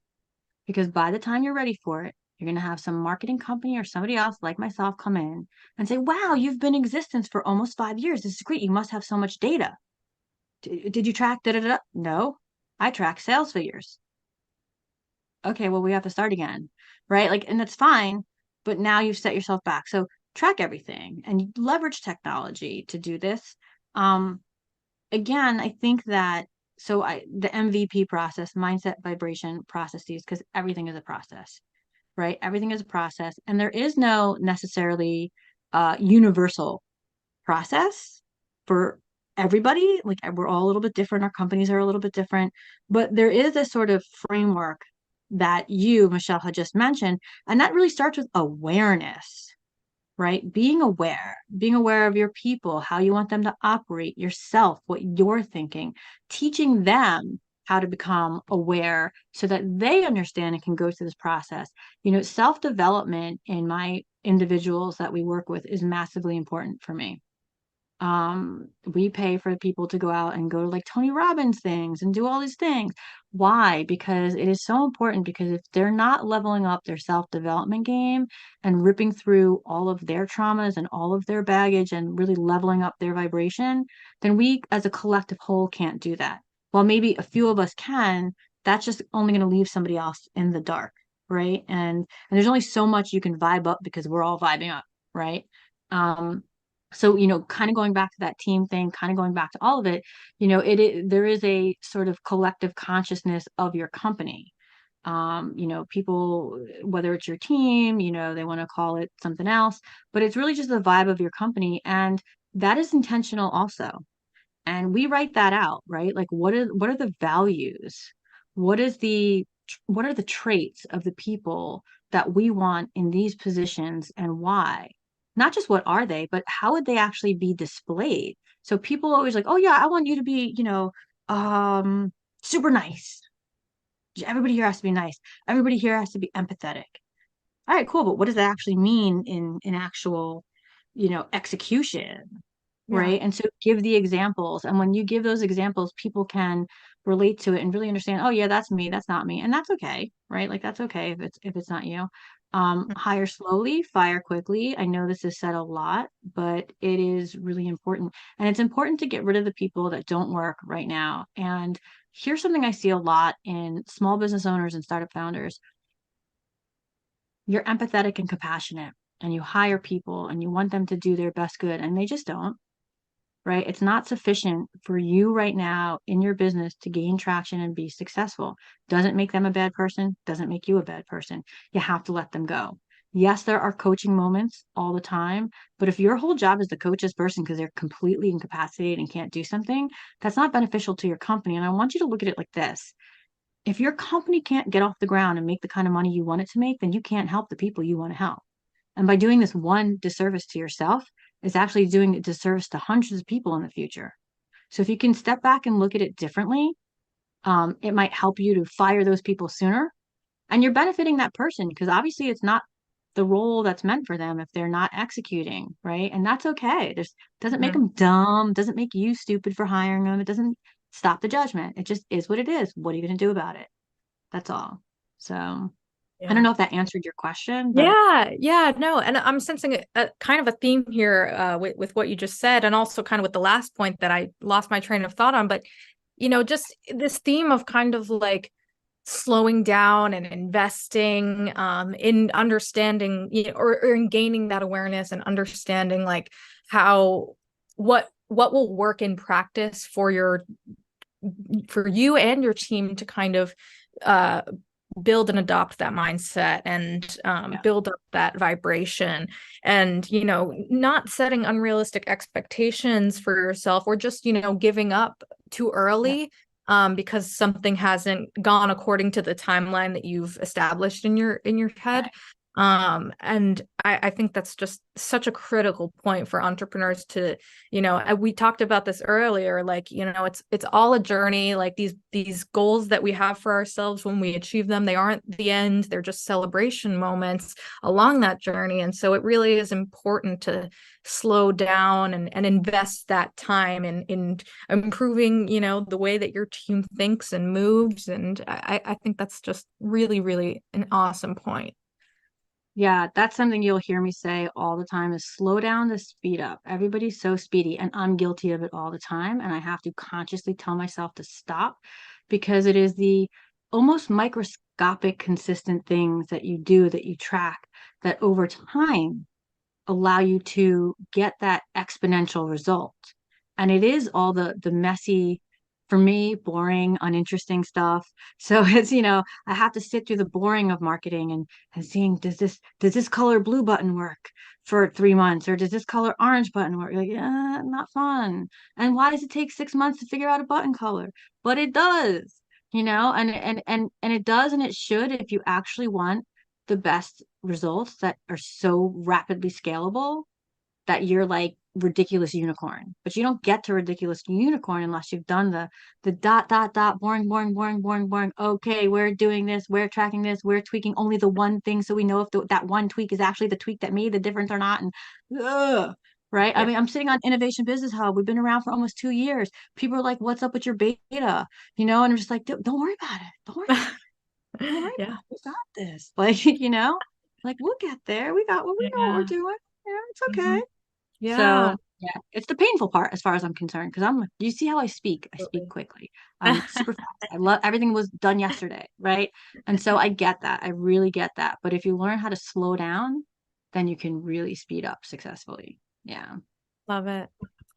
Because by the time you're ready for it, you're going to have some marketing company or somebody else like myself come in and say, wow, you've been in existence for almost 5 years. This is great. You must have so much data. Did you track da da da? No, I track sales figures. Okay, well, we have to start again, right? Like, and that's fine, but now you've set yourself back. So track everything and leverage technology to do this. Um, Again, I think that the MVP process, mindset, vibration processes, because everything is a process, right? Everything is a process, and there is no necessarily universal process for everybody. Like we're all a little bit different, our companies are a little bit different, but there is a sort of framework that you, Michelle, had just mentioned, and that really starts with awareness, right? Being aware of your people, how you want them to operate, yourself, what you're thinking, teaching them how to become aware so that they understand and can go through this process. Self-development in my individuals that we work with is massively important for me. We pay for people to go out and go to like Tony Robbins things and do all these things. Why? Because it is so important, because if they're not leveling up their self-development game and ripping through all of their traumas and all of their baggage and really leveling up their vibration, then we as a collective whole can't do that. While maybe a few of us can, that's just only going to leave somebody else in the dark, right? And there's only so much you can vibe up because we're all vibing up, right? Um, so, kind of going back to that team thing, kind of going back to all of it, there is a sort of collective consciousness of your company. People, whether it's your team, they want to call it something else, but it's really just the vibe of your company. And that is intentional also. And we write that out, right? Like what are the values? What is the what are the traits of the people that we want in these positions, and why? Not just what are they, but how would they actually be displayed? So people always like, oh yeah, I want you to be, super nice. Everybody here has to be nice. Everybody here has to be empathetic. All right, cool. But what does that actually mean in actual, execution? Yeah. Right. And so give the examples. And when you give those examples, people can relate to it and really understand, oh yeah, that's me, that's not me. And that's okay, right? Like that's okay if it's not you. Hire slowly, fire quickly. I know this is said a lot, but it is really important. And it's important to get rid of the people that don't work right now. And here's something I see a lot in small business owners and startup founders. You're empathetic and compassionate, and you hire people and you want them to do their best good, and they just don't, right? It's not sufficient for you right now in your business to gain traction and be successful. Doesn't make them a bad person, doesn't make you a bad person. You have to let them go. Yes, there are coaching moments all the time, but if your whole job is to coach this person because they're completely incapacitated and can't do something, that's not beneficial to your company. And I want you to look at it like this. If your company can't get off the ground and make the kind of money you want it to make, then you can't help the people you want to help. And by doing this one disservice to yourself, it's actually doing a disservice to hundreds of people in the future. So if you can step back and look at it differently, it might help you to fire those people sooner. And you're benefiting that person because obviously it's not the role that's meant for them if they're not executing, right? And that's okay. There's doesn't make Mhm. them dumb, doesn't make you stupid for hiring them. It doesn't stop the judgment. It just is what it is. What are you going to do about it? That's all. So I don't Yeah. know if that answered your question, but Yeah, no, and I'm sensing a kind of a theme here with what you just said, and also kind of with the last point that I lost my train of thought on. But just this theme of kind of like slowing down and investing in understanding, or in gaining that awareness and understanding like how what will work in practice for you and your team to kind of uh build and adopt that mindset and yeah, build up that vibration, and not setting unrealistic expectations for yourself, or just giving up too yeah, early because something hasn't gone according to the timeline that you've established in your head. And I think that's just such a critical point for entrepreneurs to, we talked about this earlier, like, it's all a journey. Like these goals that we have for ourselves, when we achieve them, they aren't the end, they're just celebration moments along that journey. And so it really is important to slow down and invest that time in improving, the way that your team thinks and moves. And I think that's just really, really an awesome point. yeah. That's something you'll hear me say all the time is slow down to speed up. Everybody's so speedy, and I'm guilty of it all the time. And I have to consciously tell myself to stop because it is the almost microscopic, consistent things that you do that you track that over time allow you to get that exponential result. And it is all the messy, for me, boring, uninteresting stuff. So it's, I have to sit through the boring of marketing and seeing, does this color blue button work for 3 months? Or does this color orange button work? You're like, yeah, not fun. And why does it take 6 months to figure out a button color? But it does, and it does, and it should if you actually want the best results that are so rapidly scalable that you're like ridiculous unicorn. But you don't get to ridiculous unicorn unless you've done the dot dot dot boring boring boring boring boring. Okay, we're doing this, we're tracking this, we're tweaking only the one thing so we know if that one tweak is actually the tweak that made the difference or not. And ugh, right? I Yeah. mean, I'm sitting on Innovation Business Hub. We've been around for almost 2 years. People are like, "What's up with your beta?" And I'm just like, "Don't worry about it. Don't worry about it. Don't worry Yeah. about it. We got this." Like, like we'll get there. We know what we're Yeah. doing. Yeah, it's okay. Mhm. Yeah. So yeah, it's the painful part as far as I'm concerned, because you see how I speak? I speak Absolutely. quickly. I'm super fast. I love everything was done yesterday, right? And so I get that. I really get that. But if you learn how to slow down, then you can really speed up successfully. Yeah. Love it.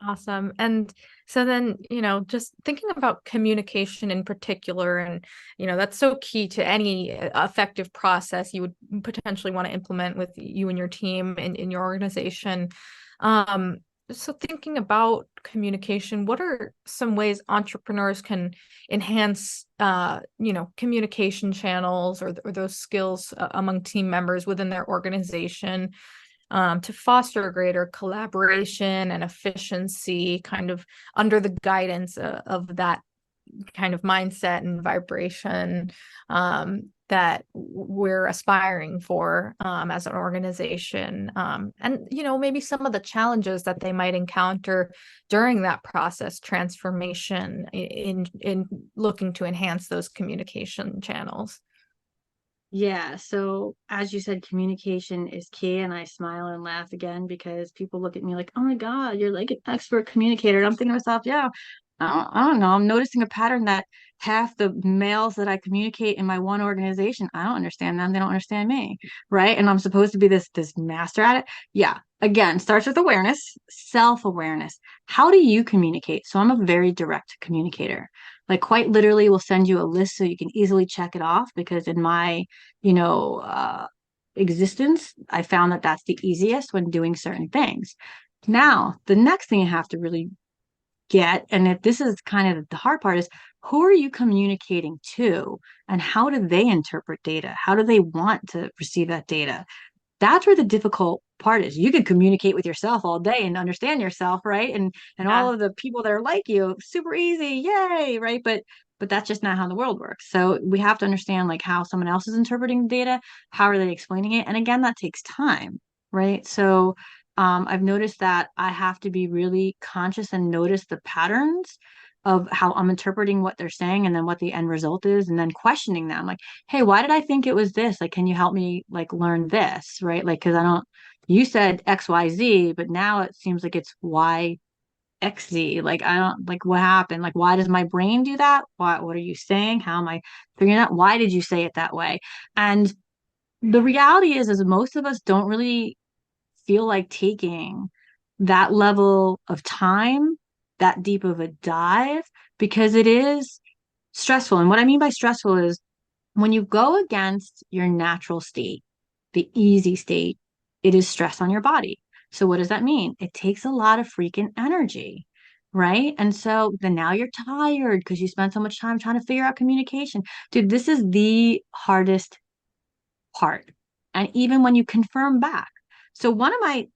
Awesome. And so then, just thinking about communication in particular, and, that's so key to any effective process you would potentially want to implement with you and your team in your organization. Um, so thinking about communication, what are some ways entrepreneurs can enhance, communication channels or those skills among team members within their organization? to foster greater collaboration and efficiency, kind of under the guidance of that kind of mindset and vibration that we're aspiring for as an organization. And, maybe some of the challenges that they might encounter during that process transformation in looking to enhance those communication channels. Yeah, so as you said, communication is key, and I smile and laugh again because people look at me like, "Oh my God, you're like an expert communicator." And I'm thinking to myself, "Yeah, I don't know. I'm noticing a pattern that half the males that I communicate in my one organization, I don't understand them. They don't understand me, right? And I'm supposed to be this master at it." Yeah, again, starts with awareness, self-awareness. How do you communicate? So I'm a very direct communicator. Like quite literally, we'll send you a list so you can easily check it off because in my you know, existence, I found that that's the easiest when doing certain things. Now, the next thing you have to really get, and if this is kind of the hard part, is who are you communicating to and how do they interpret data? How do they want to receive that data? That's where the difficult part is. You can communicate with yourself all day and understand yourself, right? And all Yeah. of the people that are like you, super easy, yay, right? But that's just not how the world works. So we have to understand like how someone else is interpreting the data, how are they explaining it? And again, that takes time, right? So I've noticed that I have to be really conscious and notice the patterns of how I'm interpreting what they're saying and then what the end result is, and then questioning them. Like, hey, why did I think it was this? Like, can you help me like learn this? Right. Like, because I don't, you said XYZ, but now it seems like it's YXZ. Like, I don't like what happened. Like, why does my brain do that? What are you saying? How am I figuring out? Why did you say it that way? And the reality is most of us don't really feel like taking that level of time, that deep of a dive, because it is stressful. And what I mean by stressful is when you go against your natural state, the easy state, it is stress on your body. So what does that mean? It takes a lot of freaking energy, right? And so then now you're tired because you spent so much time trying to figure out communication. Dude, this is the hardest part. And even when you confirm back. So one of my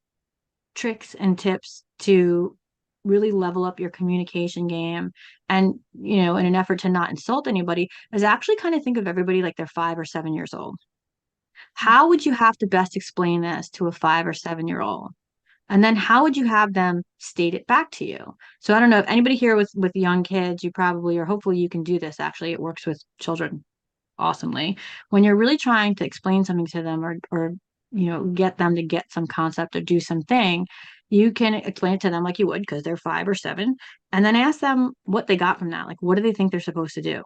tricks and tips to really level up your communication game and in an effort to not insult anybody is actually kind of think of everybody like they're 5 or 7 years old. How would you have to best explain this to a 5 or 7 year old? And then how would you have them state it back to you? So I don't know if anybody here with young kids, you probably or hopefully you can do this. Actually, it works with children awesomely. When you're really trying to explain something to them or get them to get some concept or do something, you can explain it to them like you would because they're 5 or 7, and then ask them what they got from that. Like, what do they think they're supposed to do?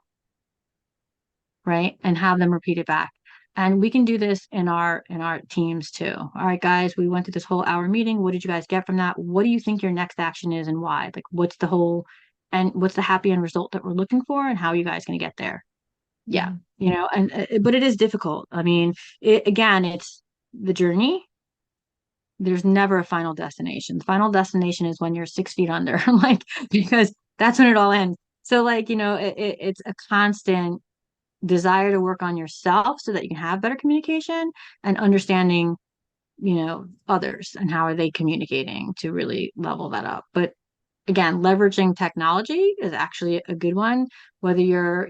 Right? And have them repeat it back. And we can do this in our teams too. All right, guys, we went through this whole hour meeting. What did you guys get from that? What do you think your next action is and why? Like, what's the happy end result that we're looking for, and how are you guys going to get there? Yeah, Mhm. and but it is difficult. I mean, again, it's the journey. There's never a final destination. The final destination is when you're 6 feet under, like because that's when it all ends. So, like it's a constant desire to work on yourself so that you can have better communication and understanding, others and how are they communicating to really level that up. But again, leveraging technology is actually a good one. Whether you're,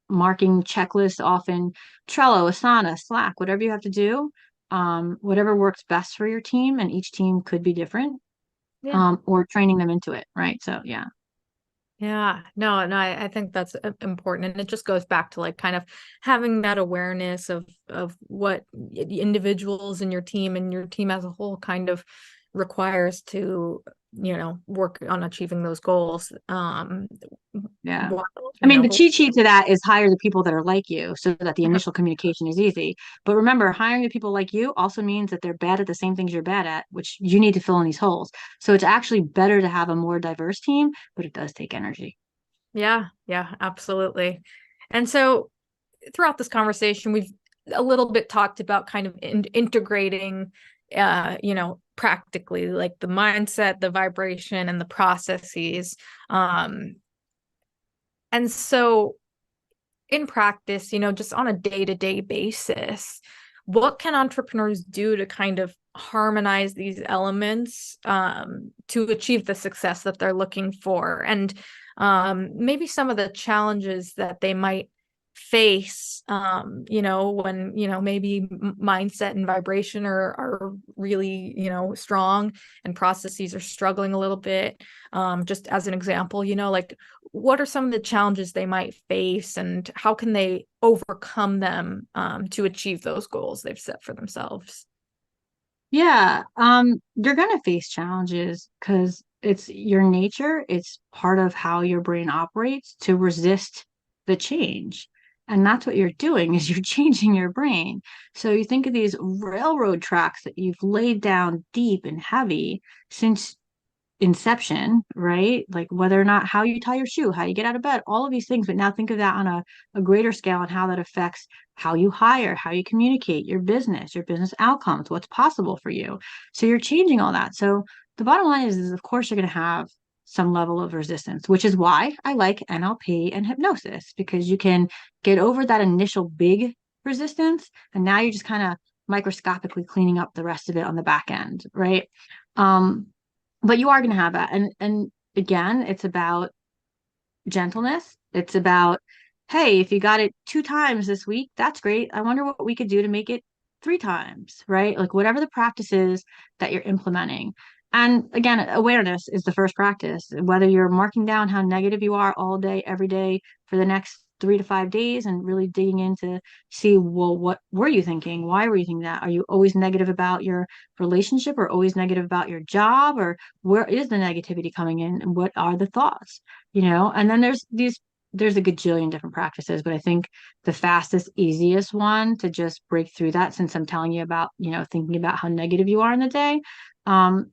marking checklists off in Trello, Asana, Slack, whatever you have to do, whatever works best for your team, and each team could be different, Yeah. or training them into it, right? So, yeah. Yeah, no, I think that's important. And it just goes back to like kind of having that awareness of what individuals in your team and your team as a whole kind of requires to, work on achieving those goals. Yeah. While, I mean, the cheat sheet to that is hire the people that are like you so that the initial communication is easy. But remember, hiring the people like you also means that they're bad at the same things you're bad at, which you need to fill in these holes. So it's actually better to have a more diverse team, but it does take energy. yeah, absolutely. And so throughout this conversation, we've a little bit talked about kind of integrating, practically like the mindset, the vibration, and the processes. And so in practice, just on a day-to-day basis, what can entrepreneurs do to kind of harmonize these elements to achieve the success that they're looking for? And maybe some of the challenges that they might face, when, maybe mindset and vibration are really, strong and processes are struggling a little bit. Just as an example, like what are some of the challenges they might face and how can they overcome them to achieve those goals they've set for themselves? Yeah, you're gonna face challenges because it's your nature, it's part of how your brain operates to resist the change. And that's what you're doing is you're changing your brain. So you think of these railroad tracks that you've laid down deep and heavy since inception, right? Like whether or not how you tie your shoe, how you get out of bed, all of these things. But now think of that on a greater scale and how that affects how you hire, how you communicate, your business outcomes, what's possible for you. So you're changing all that. So the bottom line is of course, you're going to have some level of resistance, which is why I like NLP and hypnosis, because you can get over that initial big resistance. And now you're just kind of microscopically cleaning up the rest of it on the back end, right? Um, but you are going to have that. And again, it's about gentleness. It's about, hey, if you got it 2 times this week, that's great. I wonder what we could do to make it 3 times, right? Like whatever the practice is that you're implementing. And again, awareness is the first practice. Whether you're marking down how negative you are all day, every day for the next 3 to 5 days and really digging in to see, well, what were you thinking? Why were you thinking that? Are you always negative about your relationship or always negative about your job? Or where is the negativity coming in? And what are the thoughts? And then there's a gajillion different practices, but I think the fastest, easiest one to just break through that, since I'm telling you about, thinking about how negative you are in the day,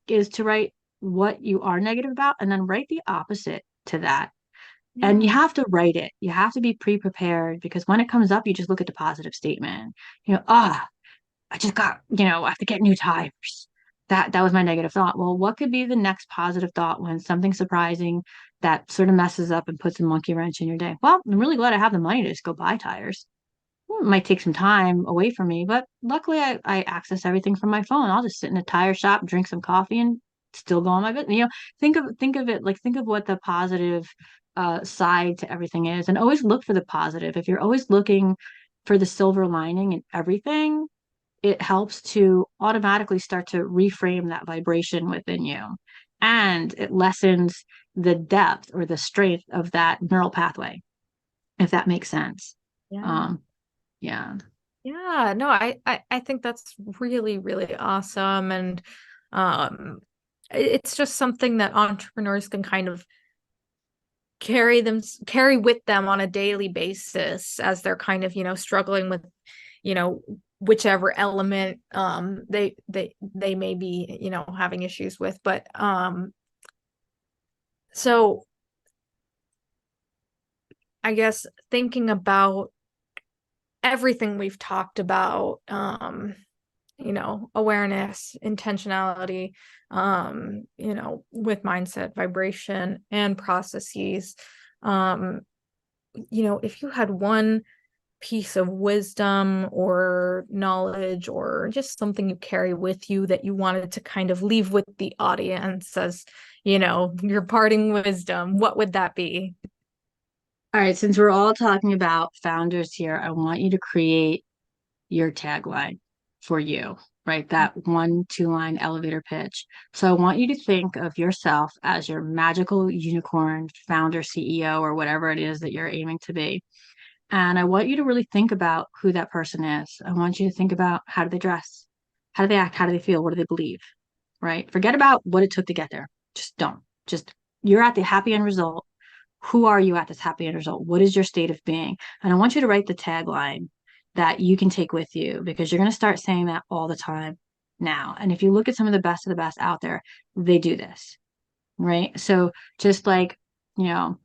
is to write what you are negative about and then write the opposite to that. And you Yeah. have to write it. You have to be pre-prepared because when it comes up, you just look at the positive statement. Ah, I just got, I have to get new tires. That was my negative thought. Well, what could be the next positive thought when something surprising that sort of messes up and puts a monkey wrench in your day? Well, I'm really glad I have the money to just go buy tires. Well, it might take some time away from me, but luckily I access everything from my phone. I'll just sit in a tire shop, drink some coffee, and still go on my business. Think of it like think of what the positive side to everything is, and always look for the positive. If you're always looking for the silver lining in everything, it helps to automatically start to reframe that vibration within you. And it lessens the depth or the strength of that neural pathway, if that makes sense. Yeah. Um, yeah. Yeah, no, I think that's really, really awesome. And it's just something that entrepreneurs can kind of carry with them on a daily basis as they're kind of, struggling with, you know, whichever element they may be, having issues with. But so I guess thinking about everything we've talked about, awareness, intentionality, with mindset, vibration, and processes. Um, if you had one piece of wisdom or knowledge or just something you carry with you that you wanted to kind of leave with the audience as, your parting wisdom, what would that be? All right, since we're all talking about founders here, I want you to create your tagline for you, right? That 1, 2 line elevator pitch. So I want you to think of yourself as your magical unicorn founder, CEO, or whatever it is that you're aiming to be. And I want you to really think about who that person is. I want you to think about how do they dress? How do they act? How do they feel? What do they believe? Right? Forget about what it took to get there. Just don't. Just you're at the happy end result. Who are you at this happy end result? What is your state of being? And I want you to write the tagline that you can take with you because you're going to start saying that all the time now. And if you look at some of the best out there, they do this, right? So just like, you know,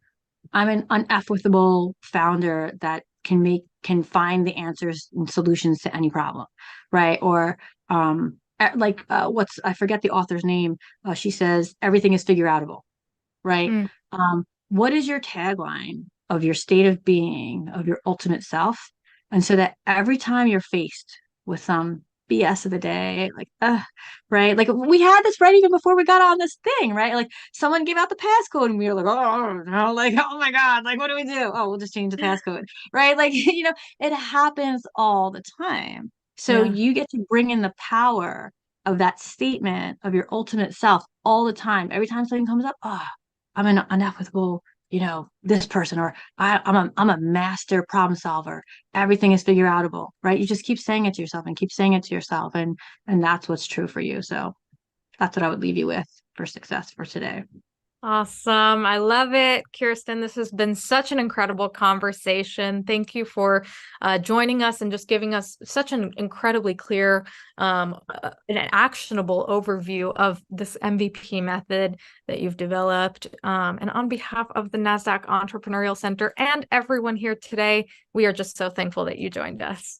I'm an unequitable founder that can find the answers and solutions to any problem, right? Or what's I forget the author's name. She says everything is figure outable, right? Mm, What is your tagline of your state of being, of your ultimate self? And so that every time you're faced with some BS of the day, like, right? Like we had this right even before we got on this thing, right? Like someone gave out the passcode and we were like, oh no, like, oh my God, like what do we do? Oh, we'll just change the passcode, right? Like, it happens all the time. So Yeah. you get to bring in the power of that statement of your ultimate self all the time. Every time something comes up, oh, I'm an ineffable, this person, or I'm a master problem solver. Everything is figure outable, right? You just keep saying it to yourself and keep saying it to yourself, and that's what's true for you. So that's what I would leave you with for success for today. Awesome. I love it, Kirsten. This has been such an incredible conversation. Thank you for joining us and just giving us such an incredibly clear and actionable overview of this MVP method that you've developed. And on behalf of the NASDAQ Entrepreneurial Center and everyone here today, we are just so thankful that you joined us.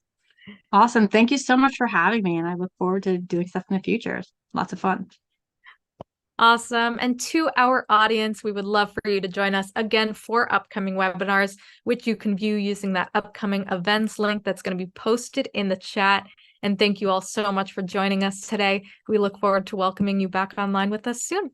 Awesome. Thank you so much for having me, and I look forward to doing stuff in the future. Lots of fun. Awesome. And to our audience, we would love for you to join us again for upcoming webinars, which you can view using that upcoming events link that's going to be posted in the chat. And thank you all so much for joining us today. We look forward to welcoming you back online with us soon.